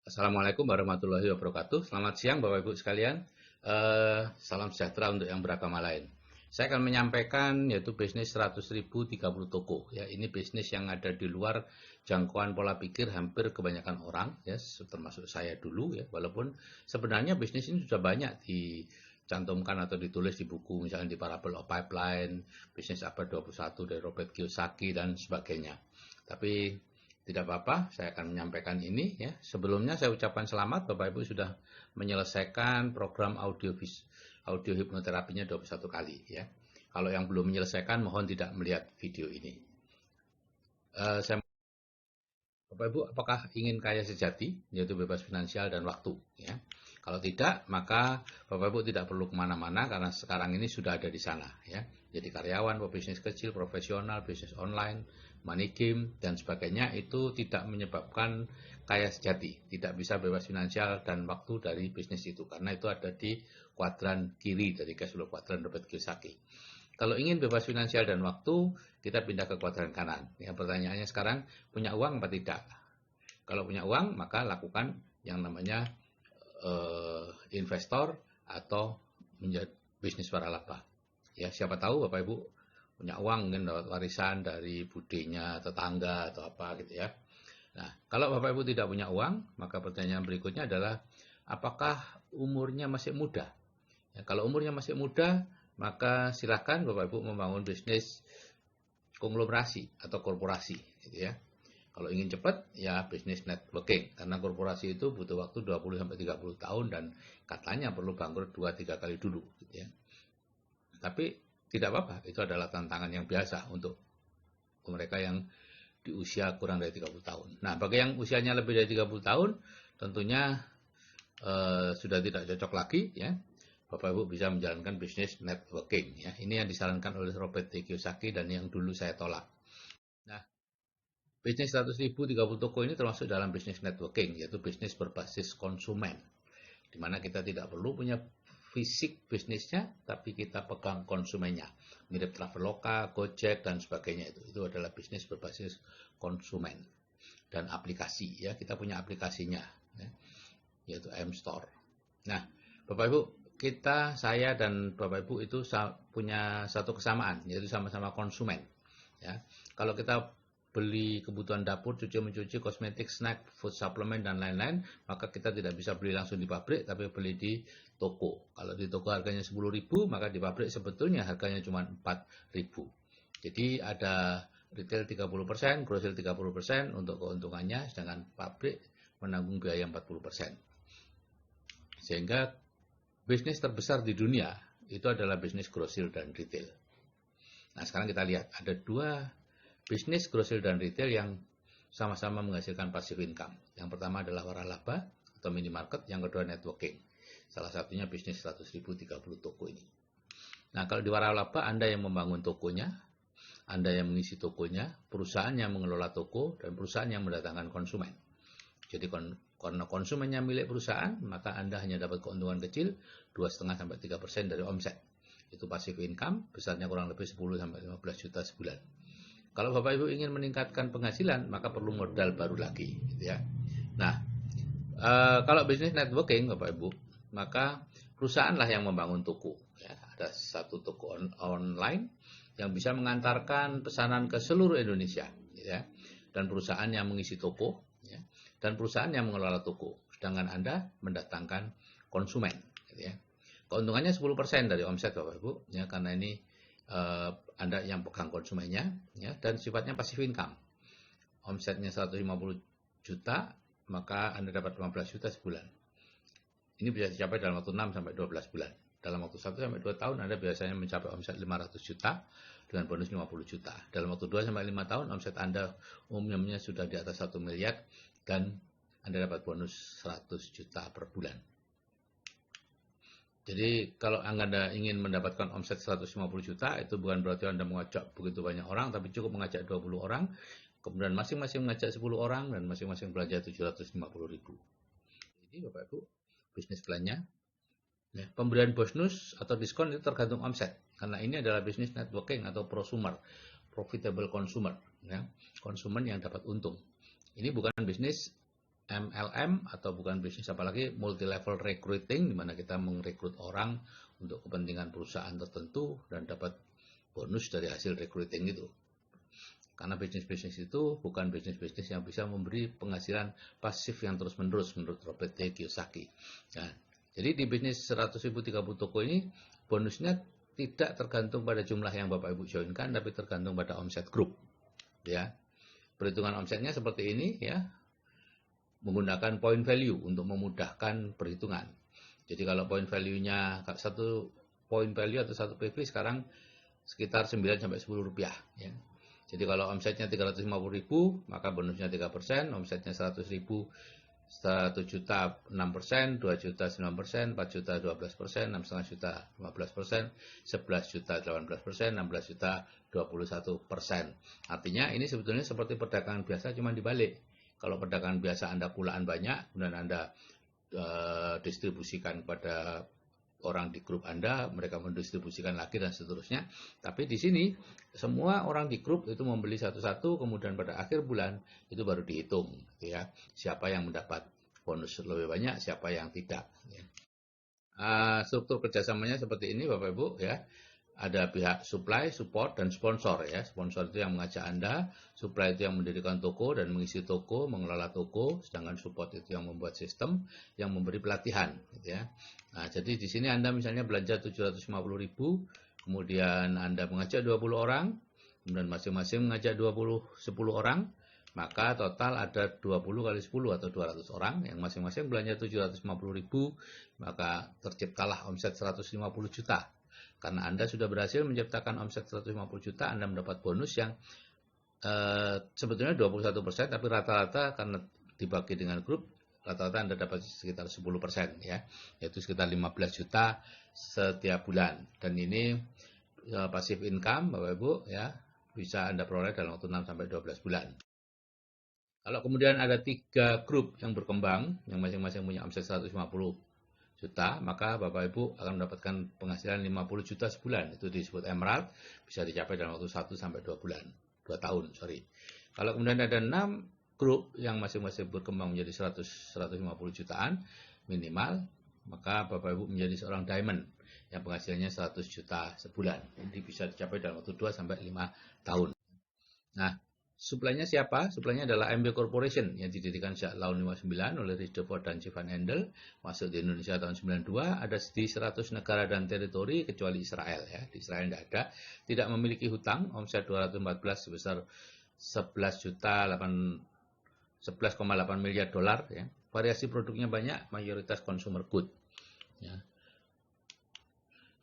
Assalamualaikum warahmatullahi wabarakatuh. Selamat siang Bapak Ibu sekalian. Salam sejahtera untuk yang beragama lain. Saya akan menyampaikan yaitu bisnis 100.000 30 toko. Ya, ini bisnis yang ada di luar jangkauan pola pikir hampir kebanyakan orang, ya, termasuk saya dulu ya. Walaupun sebenarnya bisnis ini sudah banyak dicantumkan atau ditulis di buku, misalnya di Parable of Pipeline, bisnis abad 21 dari Robert Kiyosaki dan sebagainya. Tapi tidak apa-apa, saya akan menyampaikan ini ya. Sebelumnya saya ucapkan selamat Bapak Ibu sudah menyelesaikan program audio hipnoterapinya 21 kali ya. Kalau yang belum menyelesaikan mohon tidak melihat video ini. Bapak Ibu apakah ingin kaya sejati yaitu bebas finansial dan waktu ya. Kalau tidak, maka Bapak Ibu tidak perlu kemana-mana karena sekarang ini sudah ada di sana ya. Jadi karyawan, pebisnis kecil, profesional, bisnis online, money game, dan sebagainya itu tidak menyebabkan kaya sejati. Tidak bisa bebas finansial dan waktu dari bisnis itu. Karena itu ada di kuadran kiri dari cash flow kuadran Robert Kiyosaki. Kalau ingin bebas finansial dan waktu, kita pindah ke kuadran kanan. Ya, pertanyaannya sekarang, punya uang apa tidak? Kalau punya uang, maka lakukan yang namanya investor atau menjadi bisnis waralaba. Ya, siapa tahu Bapak Ibu punya uang mungkin dapat warisan dari budenya, tetangga atau apa gitu ya. Nah, kalau Bapak Ibu tidak punya uang, maka pertanyaan berikutnya adalah apakah umurnya masih muda? Ya, kalau umurnya masih muda, maka silakan Bapak Ibu membangun bisnis konglomerasi atau korporasi gitu ya. Kalau ingin cepat, ya bisnis networking. Karena korporasi itu butuh waktu 20-30 tahun dan katanya perlu bangkrut 2-3 kali dulu. Gitu ya. Tapi tidak apa-apa, itu adalah tantangan yang biasa untuk mereka yang di usia kurang dari 30 tahun. Nah, bagi yang usianya lebih dari 30 tahun, tentunya sudah tidak cocok lagi. Ya. Bapak Ibu bisa menjalankan bisnis networking. Ya. Ini yang disarankan oleh Robert Kiyosaki dan yang dulu saya tolak. Nah, bisnis 100.000 30 toko ini termasuk dalam bisnis networking, yaitu bisnis berbasis konsumen. Di mana kita tidak perlu punya fisik bisnisnya, tapi kita pegang konsumennya. Mirip Traveloka, Gojek, dan sebagainya itu. Itu adalah bisnis berbasis konsumen. Dan aplikasi, ya kita punya aplikasinya, ya, yaitu M-Store. Nah, Bapak Ibu, saya dan Bapak Ibu itu punya satu kesamaan, yaitu sama-sama konsumen. Ya, kalau kita beli kebutuhan dapur, cuci mencuci, kosmetik, snack, food supplement dan lain-lain, maka kita tidak bisa beli langsung di pabrik, tapi beli di toko. Kalau di toko harganya 10.000, maka di pabrik sebetulnya harganya cuma 4.000. Jadi ada retail 30%, grosir 30% untuk keuntungannya, sedangkan pabrik menanggung biaya 40%. Sehingga bisnis terbesar di dunia itu adalah bisnis grosir dan retail. Nah, sekarang kita lihat ada dua bisnis grosir dan retail yang sama-sama menghasilkan passive income. Yang pertama adalah waralaba atau minimarket, yang kedua networking. Salah satunya bisnis 100.000 30 toko ini. Nah, kalau di waralaba Anda yang membangun tokonya, Anda yang mengisi tokonya, perusahaan yang mengelola toko, dan perusahaan yang mendatangkan konsumen. Jadi karena konsumennya milik perusahaan, maka Anda hanya dapat keuntungan kecil 2,5-3% dari omset. Itu passive income, besarnya kurang lebih 10-15 juta sebulan. Kalau Bapak Ibu ingin meningkatkan penghasilan, maka perlu modal baru lagi, gitu ya. Nah, kalau bisnis networking, Bapak Ibu, maka perusahaanlah yang membangun toko. Ya, ada satu toko online yang bisa mengantarkan pesanan ke seluruh Indonesia, gitu ya. Dan perusahaan yang mengisi toko, ya, dan perusahaan yang mengelola toko. Sedangkan Anda mendatangkan konsumen, gitu ya. Keuntungannya 10% dari omset Bapak Ibu, ya, karena ini Anda yang pegang konsumennya, ya, dan sifatnya passive income. Omsetnya 150 juta, maka Anda dapat 15 juta sebulan. Ini bisa dicapai dalam waktu 6-12 bulan. Dalam waktu 1-2 tahun Anda biasanya mencapai omset 500 juta dengan bonus 50 juta. Dalam waktu 2-5 tahun omset Anda umumnya sudah di atas 1 miliar dan Anda dapat bonus 100 juta per bulan. Jadi kalau Anda ingin mendapatkan omset 150 juta, itu bukan berarti Anda mengajak begitu banyak orang, tapi cukup mengajak 20 orang, kemudian masing-masing mengajak 10 orang, dan masing-masing belanja 750.000. Jadi Bapak Ibu, bisnis plan-nya, ya, pemberian bonus atau diskon itu tergantung omset, karena ini adalah bisnis networking atau prosumer, profitable consumer, ya, konsumen yang dapat untung. Ini bukan bisnis MLM atau bukan bisnis apalagi multi level recruiting, di mana kita merekrut orang untuk kepentingan perusahaan tertentu dan dapat bonus dari hasil recruiting itu. Karena bisnis-bisnis itu bukan bisnis-bisnis yang bisa memberi penghasilan pasif yang terus-menerus menurut Robert T. Kiyosaki. Nah, jadi di bisnis 100.030 toko ini bonusnya tidak tergantung pada jumlah yang Bapak Ibu joinkan, tapi tergantung pada omset grup. Ya, perhitungan omsetnya seperti ini ya, menggunakan point value untuk memudahkan perhitungan. Jadi kalau point value-nya satu point value atau satu PV sekarang sekitar 9 sampai 10 rupiah ya. Jadi kalau omsetnya 350.000 maka bonusnya 3%, omsetnya 100.000 1 juta 6%, 2 juta 9%, 4 juta 12%, 6,5 juta 15%, 11 juta 18%, 16 juta 21%. Artinya ini sebetulnya seperti perdagangan biasa cuma dibalik. Kalau perdagangan biasa Anda pulaan banyak, kemudian Anda distribusikan kepada orang di grup Anda, mereka mendistribusikan lagi dan seterusnya. Tapi di sini semua orang di grup itu membeli satu-satu, kemudian pada akhir bulan itu baru dihitung, gitu ya, siapa yang mendapat bonus lebih banyak, siapa yang tidak. Ya. Struktur kerjasamanya seperti ini, Bapak Ibu, ya. Ada pihak supply, support, dan sponsor ya. Sponsor itu yang mengajak Anda, supply itu yang mendirikan toko dan mengisi toko, mengelola toko, sedangkan support itu yang membuat sistem, yang memberi pelatihan gitu ya. Nah, jadi di sini Anda misalnya belanja 750.000, kemudian Anda mengajak 20 orang, kemudian masing-masing mengajak 10 orang, maka total ada 20 kali 10 atau 200 orang yang masing-masing belanja 750.000, maka terciptalah omset 150 juta. Karena Anda sudah berhasil menciptakan omset 150 juta, Anda mendapat bonus yang sebetulnya 21%, tapi rata-rata karena dibagi dengan grup, rata-rata Anda dapat sekitar 10% ya, yaitu sekitar 15 juta setiap bulan. Dan ini passive income, Bapak Ibu ya, bisa Anda peroleh dalam waktu 6 sampai 12 bulan. Kalau kemudian ada 3 grup yang berkembang, yang masing-masing punya omset 150 juta, maka Bapak Ibu akan mendapatkan penghasilan 50 juta sebulan. Itu disebut emerald, bisa dicapai dalam waktu 1 sampai 2 bulan, 2 tahun, sorry. Kalau kemudian ada 6 grup yang masing-masing berkembang menjadi 150 jutaan minimal, maka Bapak Ibu menjadi seorang diamond yang penghasilannya 100 juta sebulan. Jadi bisa dicapai dalam waktu 2 sampai 5 tahun. Nah, suplainya siapa? Suplainya adalah MB Corporation yang didirikan sejak tahun 59 oleh Rich DeFord dan Stephen Handel, masuk di Indonesia tahun 92, ada di 100 negara dan teritori kecuali Israel ya. Di Israel tidak ada, tidak memiliki hutang, omset 214 sebesar 11,8 miliar dolar ya. Variasi produknya banyak, mayoritas consumer good ya.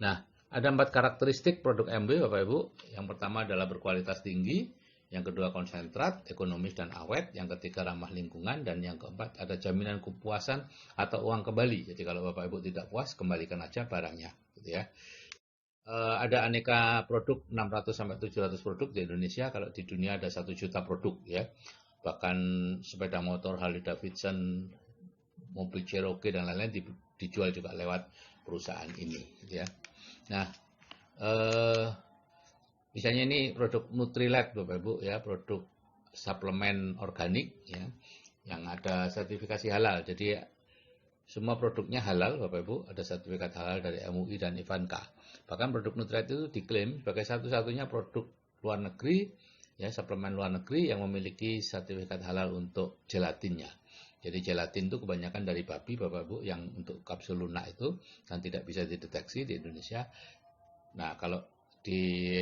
Nah, ada 4 karakteristik produk MB Bapak Ibu. Yang pertama adalah berkualitas tinggi, yang kedua konsentrat, ekonomis dan awet, yang ketiga ramah lingkungan, dan yang keempat ada jaminan kepuasan atau uang kembali. Jadi kalau Bapak Ibu tidak puas, kembalikan aja barangnya, gitu ya. Ada aneka produk, 600 sampai 700 produk di Indonesia. Kalau di dunia ada 1 juta produk ya. Bahkan sepeda motor Harley Davidson, mobil Cherokee dan lain-lain dijual juga lewat perusahaan ini, gitu ya. Nah, misalnya ini produk Nutrilite Bapak Ibu ya, produk suplemen organik ya, yang ada sertifikasi halal. Jadi semua produknya halal Bapak Ibu, ada sertifikat halal dari MUI dan Ivanka. Bahkan produk Nutrilite itu diklaim sebagai satu-satunya produk luar negeri ya, suplemen luar negeri yang memiliki sertifikat halal untuk gelatinnya. Jadi gelatin itu kebanyakan dari babi Bapak Ibu yang untuk kapsul lunak itu, dan tidak bisa dideteksi di Indonesia. Nah, kalau di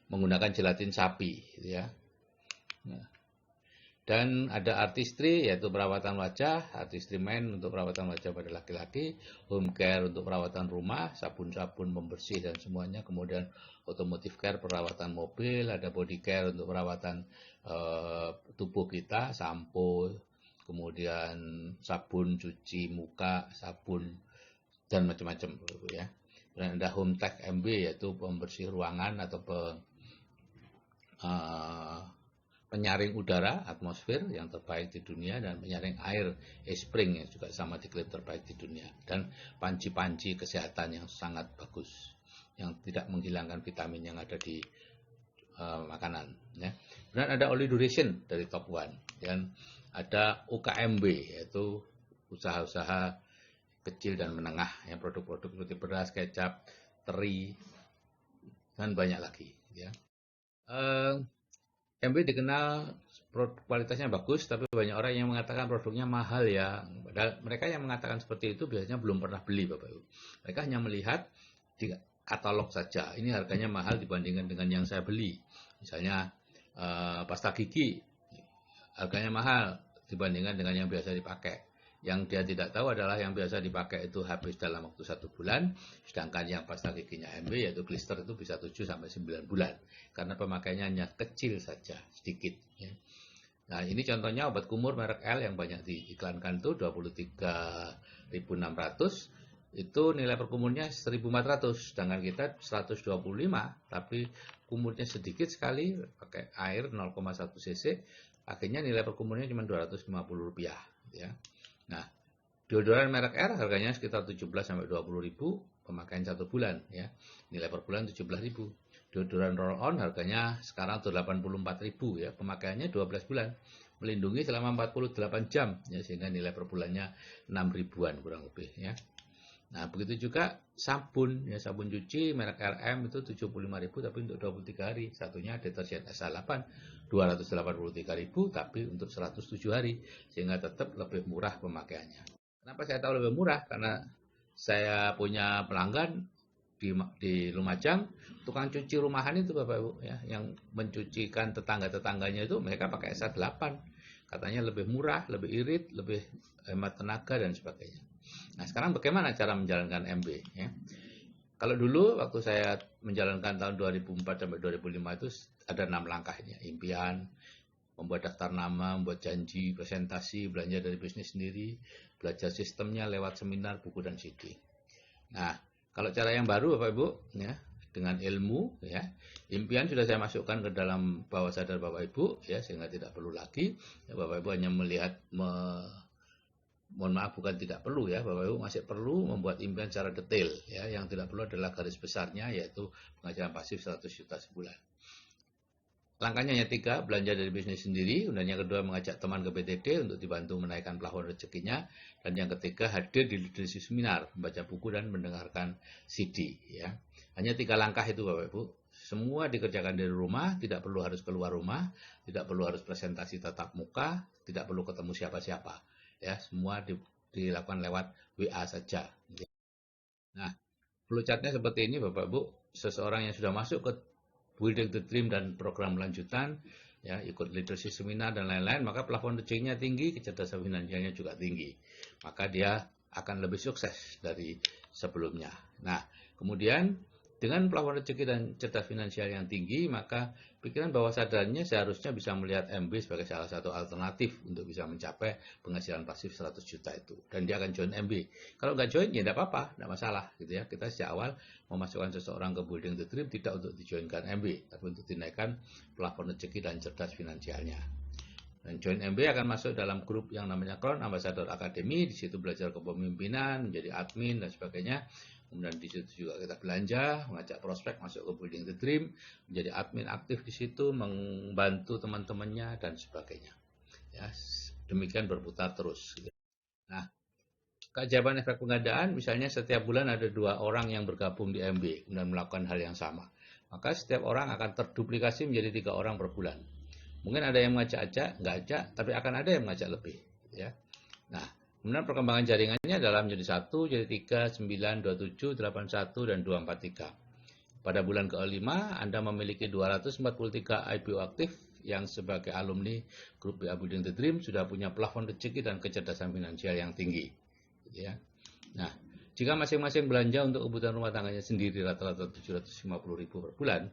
menggunakan gelatin sapi gitu ya. Nah, dan ada artistry yaitu perawatan wajah, artistry men untuk perawatan wajah pada laki-laki, home care untuk perawatan rumah, sabun-sabun pembersih dan semuanya, kemudian automotive care perawatan mobil, ada body care untuk perawatan tubuh kita, sampo, kemudian sabun cuci muka, sabun dan macam-macam ya. Dan ada home tech MB yaitu pembersih ruangan atau penyaring udara atmosfer yang terbaik di dunia, dan penyaring air spring yang juga sama diklaim terbaik di dunia, dan panci-panci kesehatan yang sangat bagus yang tidak menghilangkan vitamin yang ada di makanan. Ya. Kemudian ada oli duration dari Top One, dan ada UKMB, yaitu usaha-usaha kecil dan menengah, ya, produk-produk seperti beras, kecap, teri, dan banyak lagi. Ya. MB dikenal kualitasnya bagus, tapi banyak orang yang mengatakan produknya mahal ya. Padahal mereka yang mengatakan seperti itu biasanya belum pernah beli, Bapak Ibu. Mereka hanya melihat di katalog saja. Ini harganya mahal dibandingkan dengan yang saya beli. Misalnya pasta gigi harganya mahal dibandingkan dengan yang biasa dipakai. Yang dia tidak tahu adalah yang biasa dipakai itu habis dalam waktu 1 bulan, sedangkan yang pasta giginya MB yaitu Glister itu bisa 7-9 bulan, karena pemakaiannya hanya kecil saja, sedikit. Ya. Nah, ini contohnya obat kumur merek L yang banyak diiklankan itu 23.600, itu nilai per kumurnya 1.400, sedangkan kita 125, tapi kumurnya sedikit sekali, pakai air 0,1 cc, akhirnya nilai per kumurnya cuma Rp250, ya. Nah, deodoran merek R harganya sekitar 17-20 ribu, pemakaian 1 bulan, ya. Nilai per bulan 17 ribu. Deodoran roll on harganya sekarang 84 ribu, ya. Pemakaiannya 12 bulan. Melindungi selama 48 jam, ya, sehingga nilai per bulannya 6 ribuan kurang lebih, ya. Nah, begitu juga sabun, ya, sabun cuci merek RM itu 75 ribu tapi untuk 23 hari. Satunya deterjen SA8 283 ribu tapi untuk 107 hari, sehingga tetap lebih murah pemakaiannya. Kenapa saya tahu lebih murah? Karena saya punya pelanggan di Lumajang, tukang cuci rumahan itu Bapak Ibu, ya, yang mencucikan tetangga-tetangganya itu mereka pakai SA8. Katanya lebih murah, lebih irit, lebih hemat tenaga dan sebagainya. Nah, sekarang bagaimana cara menjalankan MB, ya? Kalau dulu waktu saya menjalankan tahun 2004 sampai 2005 itu ada 6 langkahnya. Impian, membuat daftar nama, membuat janji, presentasi, belanja dari bisnis sendiri, belajar sistemnya lewat seminar, buku, dan CD. Nah, kalau cara yang baru Bapak Ibu, ya, dengan ilmu, ya, impian sudah saya masukkan ke dalam bawah sadar Bapak Ibu, ya, sehingga tidak perlu lagi, ya, Bapak Ibu hanya melihat mohon maaf, bukan tidak perlu, ya, Bapak Ibu masih perlu membuat impian secara detail, ya. Yang tidak perlu adalah garis besarnya, yaitu penghasilan pasif 100 juta sebulan. Langkahnya hanya 3, belanja dari bisnis sendiri, kemudian yang kedua mengajak teman ke PTD untuk dibantu menaikkan plafon rezekinya, dan yang ketiga hadir di leadership seminar, membaca buku dan mendengarkan CD, ya. Hanya 3 langkah itu Bapak Ibu. Semua dikerjakan dari rumah, tidak perlu harus keluar rumah, tidak perlu harus presentasi tatap muka, tidak perlu ketemu siapa-siapa. Ya, semua dilakukan lewat WA saja. Nah, flowchartnya seperti ini Bapak Ibu. Seseorang yang sudah masuk ke Building the Dream dan program lanjutan, ya, ikut leadership seminar dan lain-lain, maka plafon rezekinya tinggi, kecerdasan finansialnya juga tinggi. Maka dia akan lebih sukses dari sebelumnya. Nah, kemudian dengan plafon rezeki dan cerdas finansial yang tinggi, maka pikiran bawah sadarnya seharusnya bisa melihat MB sebagai salah satu alternatif untuk bisa mencapai penghasilan pasif 100 juta itu. Dan dia akan join MB. Kalau nggak join, ya tidak apa-apa, tidak masalah. Gitu ya. Kita sejak awal memasukkan seseorang ke Building the Dream tidak untuk dijoinkan MB, tapi untuk dinaikkan plafon rezeki dan cerdas finansialnya. Dan join MB akan masuk dalam grup yang namanya Crown Ambassador Academy. Di situ belajar kepemimpinan, menjadi admin dan sebagainya. Kemudian di situ juga kita belanja, mengajak prospek masuk ke Building the Dream, menjadi admin aktif di situ, membantu teman-temannya dan sebagainya. Ya, demikian berputar terus. Nah, keajaiban efek penggandaan, misalnya setiap bulan ada 2 orang yang bergabung di MB dan melakukan hal yang sama. Maka setiap orang akan terduplikasi menjadi 3 orang per bulan. Mungkin ada yang mengajak-ajak, nggak ajak, tapi akan ada yang mengajak lebih. Ya. Nah, kemudian perkembangan jaringannya adalah menjadi 1, jadi 3, 9, 27, 81, dan 243. Pada bulan ke-5, Anda memiliki 243 IPO aktif yang sebagai alumni grup BA Building the Dream sudah punya plafon rezeki dan kecerdasan finansial yang tinggi. Ya. Nah, jika masing-masing belanja untuk kebutuhan rumah tangganya sendiri rata-rata 750.000 per bulan,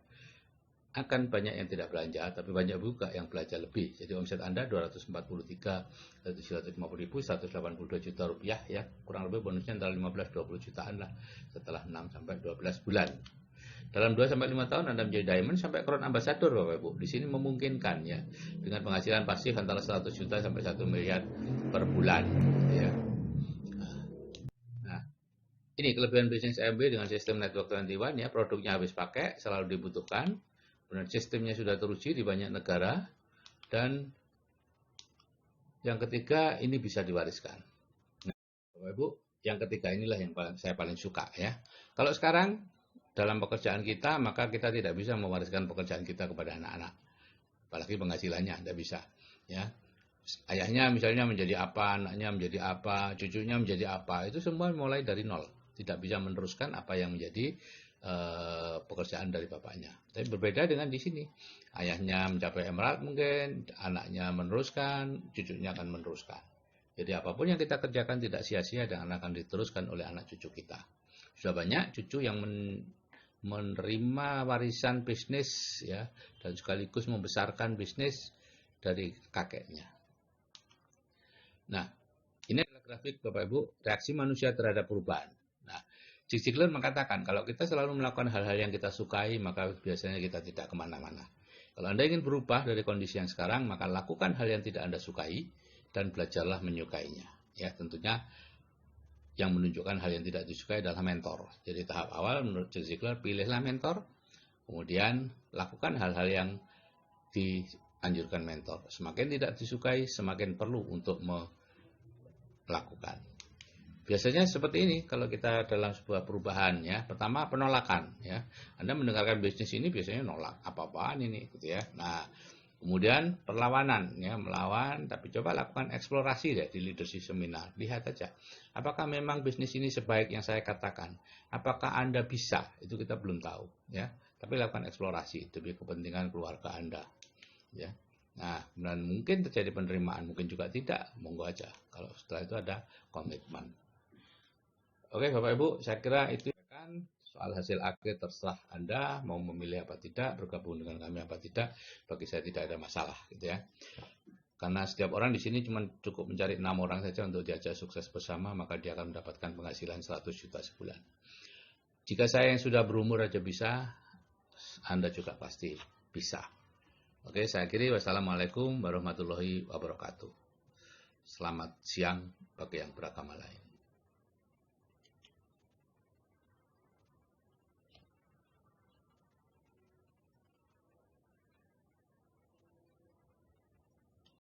akan banyak yang tidak belanja, tapi banyak juga yang belanja lebih. Jadi omset Anda 243, 750.000, 182 juta rupiah, ya. Kurang lebih bonusnya antara 15-20 jutaan lah setelah 6-12 bulan. Dalam 2-5 tahun Anda menjadi Diamond sampai Crown Ambassador Bapak Ibu. Di sini memungkinkan, ya, dengan penghasilan pasif antara 100 juta sampai 1 miliar per bulan, ya. Nah, ini kelebihan bisnis MB dengan sistem Network 21, ya. Produknya habis pakai, selalu dibutuhkan. Benar, sistemnya sudah teruji di banyak negara. Dan yang ketiga, ini bisa diwariskan. Nah, Bapak Ibu, yang ketiga inilah yang saya paling suka ya. Kalau sekarang dalam pekerjaan kita, maka kita tidak bisa mewariskan pekerjaan kita kepada anak-anak. Apalagi penghasilannya, tidak bisa. Ya, ayahnya misalnya menjadi apa, anaknya menjadi apa, cucunya menjadi apa, itu semua mulai dari nol. Tidak bisa meneruskan apa yang menjadi pekerjaan dari bapaknya. Tapi berbeda dengan di sini. Ayahnya mencapai emerald mungkin, anaknya meneruskan, cucunya akan meneruskan. Jadi apapun yang kita kerjakan tidak sia-sia dan akan diteruskan oleh anak cucu kita. Sudah banyak cucu yang menerima warisan bisnis ya, dan sekaligus membesarkan bisnis dari kakeknya. Nah, ini adalah grafik Bapak Ibu, reaksi manusia terhadap perubahan. Nah, Zig Ziglar mengatakan, kalau kita selalu melakukan hal-hal yang kita sukai, maka biasanya kita tidak kemana-mana. Kalau Anda ingin berubah dari kondisi yang sekarang, maka lakukan hal yang tidak Anda sukai, dan belajarlah menyukainya. Ya, tentunya yang menunjukkan hal yang tidak disukai adalah mentor. Jadi tahap awal menurut Zig Ziglar, pilihlah mentor, kemudian lakukan hal-hal yang dianjurkan mentor. Semakin tidak disukai, semakin perlu untuk melakukan. Biasanya seperti ini kalau kita dalam sebuah perubahan ya. Pertama penolakan ya. Anda mendengarkan bisnis ini biasanya nolak, apa-apaan ini gitu ya. Nah, kemudian perlawanan ya, melawan, tapi coba lakukan eksplorasi deh di leadership seminar. Lihat aja, apakah memang bisnis ini sebaik yang saya katakan? Apakah Anda bisa? Itu kita belum tahu ya. Tapi lakukan eksplorasi demi kepentingan keluarga Anda ya. Nah, dan mungkin terjadi penerimaan, mungkin juga tidak, monggo aja. Kalau setelah itu ada komitmen. Oke Bapak Ibu, saya kira itu kan soal hasil akhir terserah Anda mau memilih apa tidak, bergabung dengan kami apa tidak, bagi saya tidak ada masalah gitu ya. Karena setiap orang di sini cuma cukup mencari 6 orang saja untuk diajak sukses bersama, maka dia akan mendapatkan penghasilan 100 juta sebulan. Jika saya yang sudah berumur aja bisa, Anda juga pasti bisa. Oke, saya akhiri. Wassalamualaikum warahmatullahi wabarakatuh. Selamat siang bagi yang beragama lain.